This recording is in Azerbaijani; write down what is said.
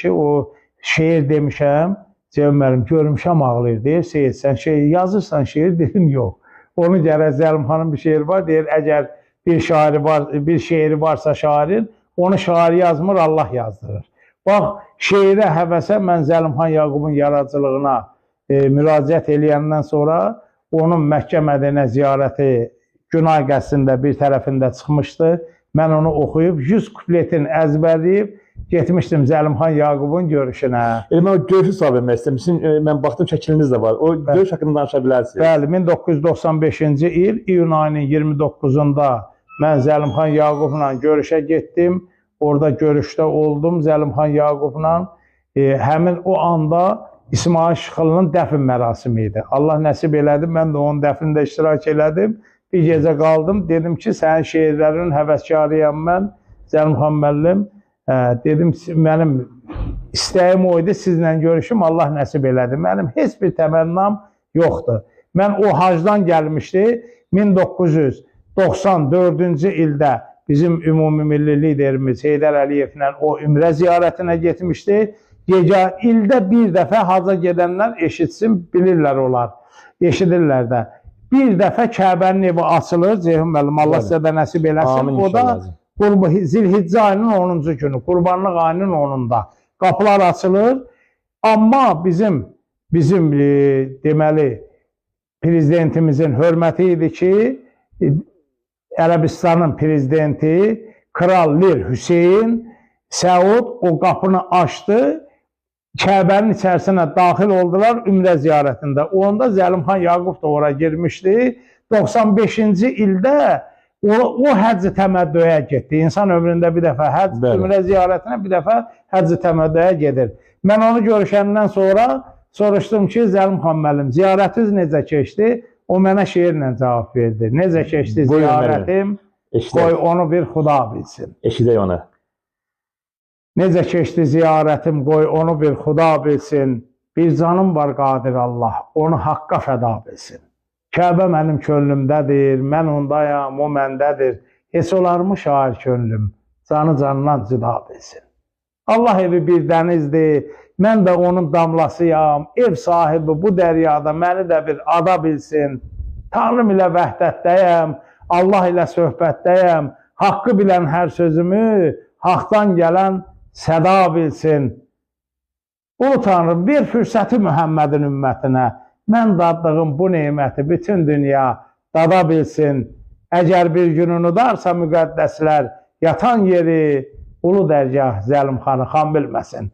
ki, o şeir demişəm, Ceyhun müəllim, görmüşəm ağlayır, deyir, Seyid, sən şeir yazırsan, şeir dedim, yox. Onu gərək Zəlimxanın bir şeiri var, deyir, əgər bir şeiri varsa şairin, onu şair yazmır, Allah yazdırır. Bax, şeirə, həvəsə mən Zəlimxan Yaqubun yaradıcılığına müraciət eləyəndən sonra onun Məkkə-Mədinə ziyarəti Günay qəsrində bir tərəfində çıxmışdı. Mən onu oxuyub, 100 kupletin əzbərləyib, getmişdim Zəlimxan Yaqubun görüşünə. Mən o görüşü sual vermək istəmişim. Mən baxdım, şəkliniz də var. O görüş haqqında danışa bilərsiniz. Bəli, 1995-ci il iyun ayının 29-unda mən Zəlimxan Yaqubla görüşə getdim. Orada görüşdə oldum Zəlimxan Yaqubla. Həmin o anda İsmail Şıxılının dəfn mərasimi idi. Allah nəsib elədi, mən də onun dəfnində iştirak elədim. Bir gecə qaldım, dedim ki, sənin şeirlərin həvəskarıyam mən, Zəlimxan müəllim. Dedim, mənim istəyim o idi, sizlə görüşüm, Allah nəsib elədi. Mənim heç bir təmənnam yoxdur. Mən o hacdan gəlmişdi, 1994-cü ildə bizim ümumi milli liderimiz Heydər Əliyevlə o ümrə ziyarətinə getmişdi. İldə bir dəfə haca gedənlər eşitsin, bilirlər olar, eşidirlər də. Bir dəfə Kəbənin evi açılır, Ceyhun müəllim, Allah sizə də nəsib eləsin. O da Zilhiccə ayının 10-cu günü, Qurbanlıq ayının 10-unda qapılar açılır. Amma bizim deməli, prezidentimizin hörməti idi ki, Ərəbistanın prezidenti Kral Lir Hüseyin Səud o qapını açdı. Kəbənin içərisinə daxil oldular ümrə ziyarətində. Onda Zəlimxan Yaqub da ora girmişdi. 95-ci ildə o həcc-i təməddüyə getdi. İnsan ömründə bir dəfə həcc, ümrə ziyarətinə bir dəfə həcc-i təməddüyə gedir. Mən onu görüşəndən sonra soruşdum ki, Zəlimxan müəllim, ziyarətiniz necə keçdi? O mənə şeirlə cavab verdi. Necə keçdi ziyarətim? Qoy onu bir Xuda bilsin. Eşidək onu. Necə keçdi ziyarətim, qoy onu bir Xuda bilsin. Bir canım var qadir Allah, onu haqqa fəda bilsin. Kəbə mənim könlümdədir, mən ondayam, o məndədir. Heç olarmı şair könlüm, canı canından cüda bilsin. Allah evi bir dənizdir, mən də onun damlasıyam. Ev sahibi bu dəryada məni də bir ada bilsin. Tanrım ilə vəhdətdəyəm, Allah ilə söhbətdəyəm. Haqqı bilən hər sözümü, haqdan gələn səda bilsin. Ulu Tanrım, bir fürsəti Mühəmmədin ümmətinə, mən daddığım bu neyməti bütün dünya dada bilsin. Əgər bir gün unudarsa müqəddəslər, yatan yeri ulu dərgah Zəlimxanı xan bilməsin.